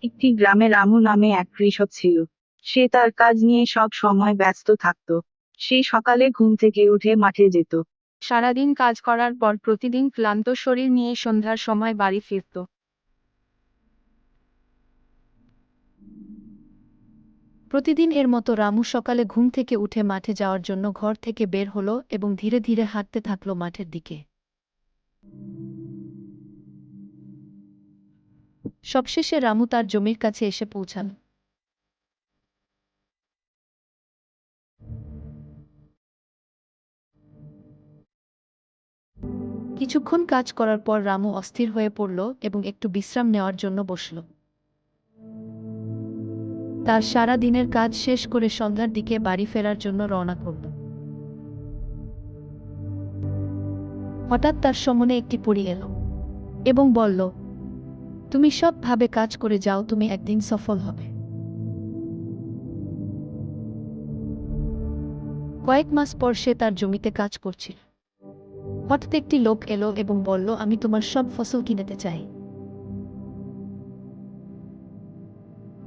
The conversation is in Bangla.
একটি গ্রামে রামু নামে এক কৃষক ছিল। সে তার কাজ নিয়ে সব সময় ব্যস্ত থাকত। সে সকালে ঘুম থেকে উঠে মাঠে যেত। সারাদিন কাজ করার পর প্রতিদিন ক্লান্ত শরীর নিয়ে সন্ধ্যার সময় বাড়ি ফিরত। প্রতিদিন এর মতো রামু সকালে ঘুম থেকে উঠে মাঠে যাওয়ার জন্য ঘর থেকে বের হলো এবং ধীরে ধীরে হাঁটতে থাকলো মাঠের দিকে। সবশেষে রামু তার জমির কাছে এসে পৌঁছাল। কিছুক্ষণ কাজ করার পর রামু অস্থির হয়ে পড়ল এবং একটু বিশ্রাম নেওয়ার জন্য বসল। তার সারা দিনের কাজ শেষ করে সন্ধ্যার দিকে বাড়ি ফেরার জন্য রওনা করল। হঠাৎ তার সামনে একটি পরী এলো এবং বলল, তুমি সৎভাবে কাজ করে যাও, তুমি একদিন সফল হবে। কয়েক মাস পর সে তার জমিতে কাজ করছিল। হঠাৎ একটি লোক এলো এবং বলল, আমি তোমার সব ফসল কিনতে চাই।